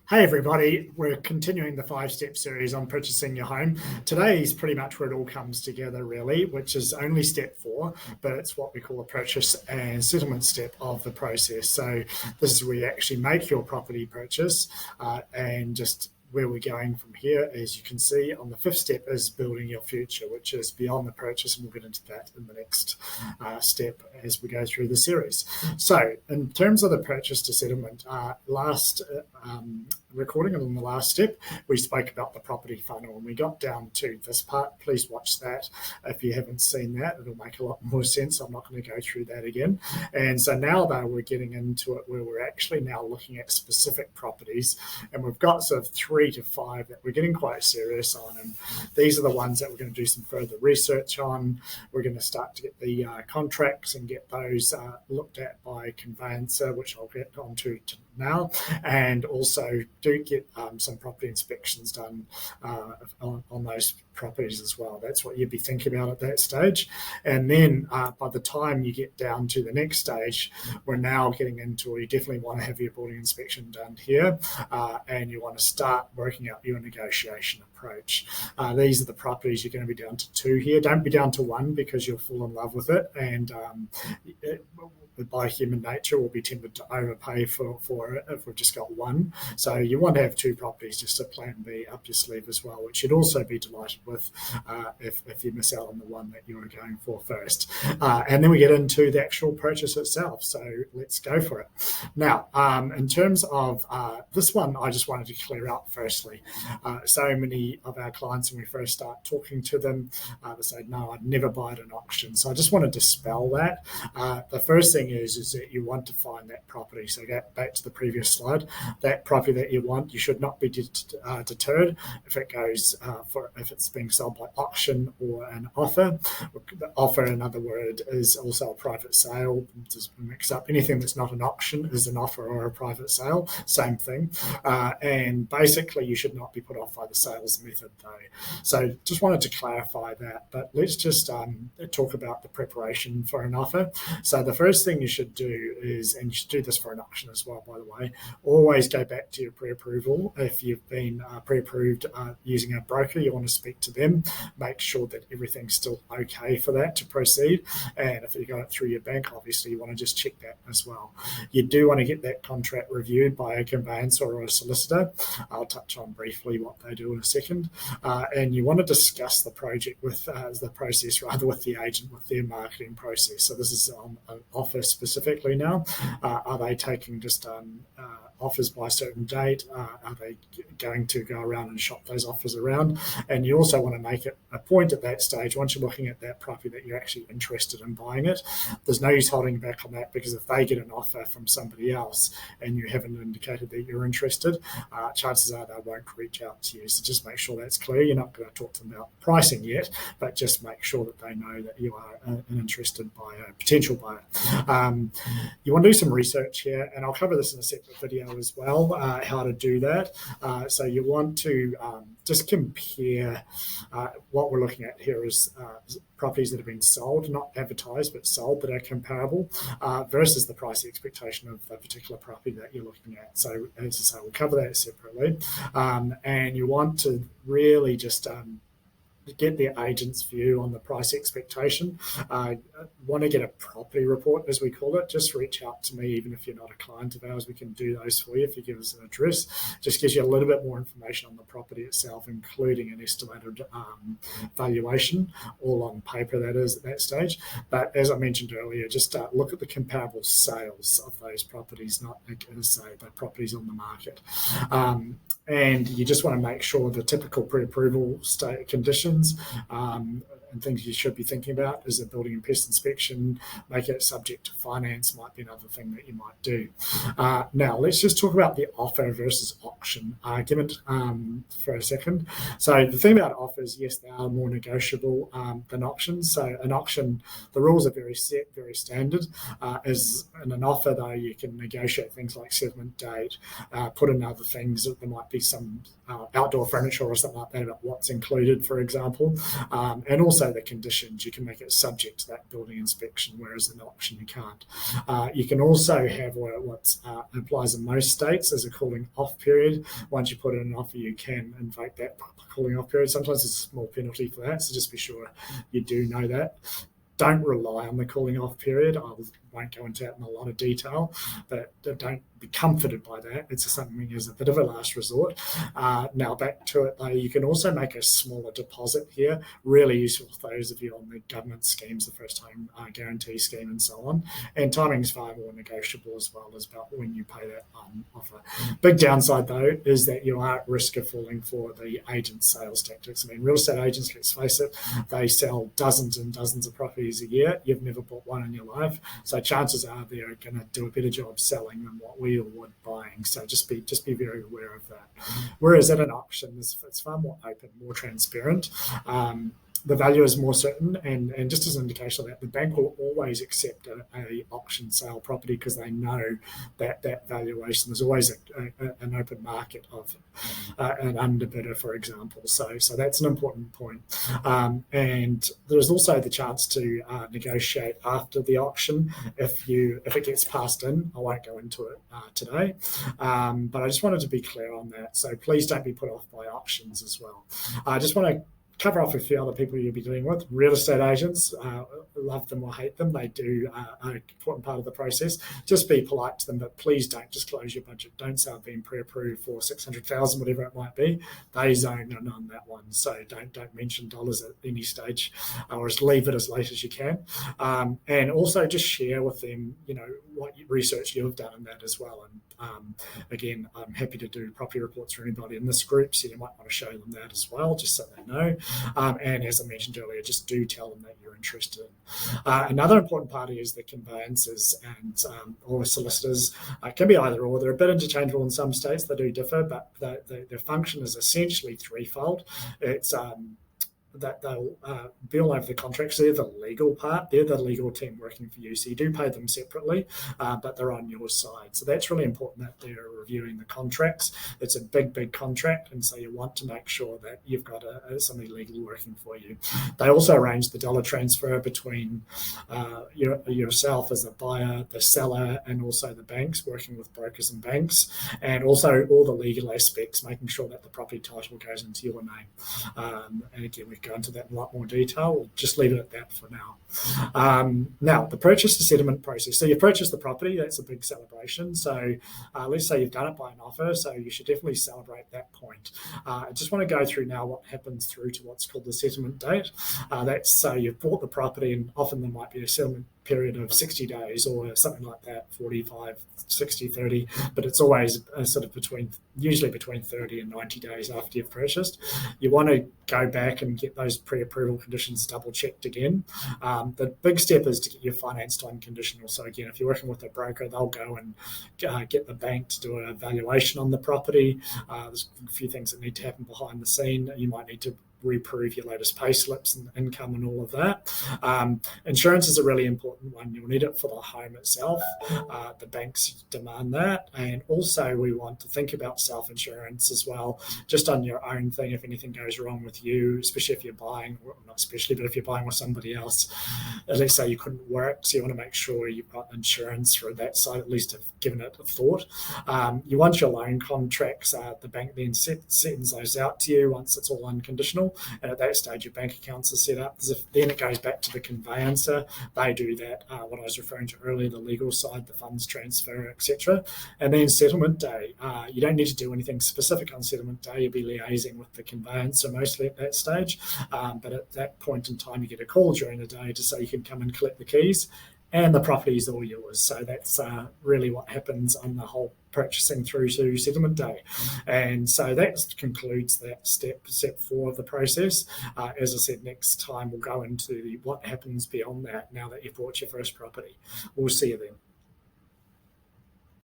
Hey everybody, we're continuing the 5-step series on purchasing your home. Today is pretty much where it all comes together really, which is only step 4, but it's what we call a purchase and settlement step of the process. So this is where you actually make your property purchase and just where we're going from here, as you can see on the 5th step, is building your future, which is beyond the purchase, and we'll get into that in the next step as we go through the series. So in terms of the purchase to settlement, last recording and in the last step, we spoke about the property funnel and we got down to this part. Please watch that. If you haven't seen that, it'll make a lot more sense. I'm not going to go through that again. And so now though, we're getting into it where we're actually now looking at specific properties, and we've got sort of 3 to 5 that we're getting quite serious on, and these are the ones that we're going to do some further research on. We're going to start to get the contracts and get those looked at by a conveyancer, which I'll get onto now, and also do get some property inspections done on those properties as well. That's what you'd be thinking about at that stage. And then by the time you get down to the next stage, we're now getting into, you definitely want to have your building inspection done here, and you want to start working out your negotiation approach. These are the properties you're going to be down to 2 here. Don't be down to 1 because you'll fall in love with it, and by human nature we'll be tempted to overpay for it if we've just got 1. So you want to have 2 properties, just a plan B up your sleeve as well, which you'd also be delighted with if you miss out on the one that you were going for first. And then we get into the actual purchase itself. So let's go for it. Now, in terms of this one, I just wanted to clear up firstly. So many of our clients, when we first start talking to them, they say, no, I'd never buy at an auction. So I just want to dispel that. The first thing is that you want to find that property. So go back to the previous slide. That property that you want, you should not be deterred if it goes if it's being sold by auction or an offer. The offer, in other words, is also a private sale. Just mix up anything that's not an auction is an offer or a private sale. Same thing. And basically, you should not be put off by the sales method, though. So just wanted to clarify that. But let's just talk about the preparation for an offer. So the first thing you should do is, and you should do this for an auction as well, by the way, always go back to your pre-approval. If you've been pre-approved using a broker, you want to speak to them, make sure that everything's still okay for that to proceed. And if you got it through your bank, obviously you want to just check that as well. You do want to get that contract reviewed by a conveyancer or a solicitor. I'll touch on briefly what they do in a second. And you want to discuss the project with the process rather with the agent, with their marketing process. So this is on an offer specifically now. Are they taking just offers by a certain date? Are they going to go around and shop those offers around? And you also want to make it a point at that stage, once you're looking at that property, that you're actually interested in buying it. There's no use holding back on that, because if they get an offer from somebody else and you haven't indicated that you're interested, chances are they won't reach out to you. So just make sure that's clear. You're not going to talk to them about pricing yet, but just make sure that they know that you are an interested buyer, potential buyer. You want to do some research here, and I'll cover this in a separate video as well, how to do that. So you want to just compare what we're looking at here is properties that have been sold, not advertised, but sold, that are comparable versus the price expectation of the particular property that you're looking at. So as I say, we'll cover that separately. And you want to really just get the agent's view on the price expectation. Want to get a property report, as we call it, just reach out to me. Even if you're not a client of ours, we can do those for you if you give us an address. Just gives you a little bit more information on the property itself, including an estimated valuation, all on paper, that is, at that stage. But as I mentioned earlier, just look at the comparable sales of those properties, not, as I say, the properties on the market. And you just want to make sure the typical pre-approval conditions and things you should be thinking about is a building and pest inspection, make it subject to finance, might be another thing that you might do. Now, let's just talk about the offer versus auction argument for a second. So the thing about offers, yes, they are more negotiable than auctions. So an auction, the rules are very set, very standard. As in an offer, though, you can negotiate things like settlement date, put in other things. There might be some outdoor furniture or something like that about what's included, for example. And also also the conditions. You can make it subject to that building inspection, whereas in auction you can't. You can also have what applies in most states as a cooling off period. Once you put in an offer, you can invoke that cooling off period. Sometimes there's a small penalty for that, so just be sure you do know that. Don't rely on the cooling off period. I won't go into that in a lot of detail, but don't be comforted by that. It's something as a bit of a last resort. Now back to it though, you can also make a smaller deposit here, really useful for those of you on the government schemes, the first home guarantee scheme and so on. And timing is far more negotiable as well as about when you pay that offer. Big downside though is that you are at risk of falling for the agent sales tactics. I mean, real estate agents, let's face it, they sell dozens and dozens of properties a year. You've never bought one in your life, so chances are they're going to do a better job selling than what we would buying. So just be very aware of that. Whereas at an auction, it's far more open, more transparent. The value is more certain, and just as an indication of that, the bank will always accept a auction sale property because they know that valuation. There's always an open market of an underbidder, for example. So that's an important point. And there's also the chance to negotiate after the auction if it gets passed in. I won't go into it today, but I just wanted to be clear on that. So please don't be put off by auctions as well. I just want to cover off a few other people you'll be dealing with. Real estate agents, love them or hate them, they do an important part of the process. Just be polite to them, but please don't disclose your budget. Don't say I've been pre-approved for 600,000, whatever it might be. They zone in on that one, so don't mention dollars at any stage, or just leave it as late as you can. And also just share with them, what research you've done in that as well. And again, I'm happy to do property reports for anybody in this group, so you might want to show them that as well, just so they know. And as I mentioned earlier, just do tell them that you're interested. Another important party is the conveyancers and or solicitors. It can be either or. They're a bit interchangeable in some states. They do differ, but their function is essentially threefold. It's that they'll be all over the contracts. They're the legal part. They're the legal team working for you. So you do pay them separately, but they're on your side. So that's really important that they're reviewing the contracts. It's a big contract, and so you want to make sure that you've got somebody legal working for you. They also arrange the dollar transfer between yourself as a buyer, the seller, and also the banks, working with brokers and banks, and also all the legal aspects, making sure that the property title goes into your name. And again, we go into that in a lot more detail. We'll just leave it at that for now. Now, the purchase to settlement process. So you purchase the property, that's a big celebration. So let's say you've done it by an offer, so you should definitely celebrate that point. I just want to go through now what happens through to what's called the settlement date. That's so you've bought the property, and often there might be a settlement period of 60 days or something like that, 45, 60, 30, but it's always sort of usually between 30 and 90 days after you've purchased. You want to go back and get those pre-approval conditions double checked again. The big step is to get your finance time conditional. So again, if you're working with a broker, they'll go and get the bank to do a valuation on the property. There's a few things that need to happen behind the scene. You might need to reprove your latest pay slips and income and all of that. Insurance is a really important one. You'll need it for the home itself. The banks demand that. And also we want to think about self-insurance as well, just on your own thing. If anything goes wrong with you, especially if you're buying, well, not especially, but if you're buying with somebody else, let's say you couldn't work, so you want to make sure you've got insurance for that side, at least have given it a thought. You want your loan contracts, the bank then sends those out to you once it's all unconditional. And at that stage, your bank accounts are set up. Then it goes back to the conveyancer. They do that, what I was referring to earlier, the legal side, the funds transfer, etc. And then settlement day. You don't need to do anything specific on settlement day. You'll be liaising with the conveyancer mostly at that stage. But at that point in time, you get a call during the day to say you can come and collect the keys, and the property is all yours. So that's really what happens on the whole purchasing through to settlement day. And so that concludes that step 4 of the process. As I said, next time we'll go into what happens beyond that now that you've bought your first property. We'll see you then.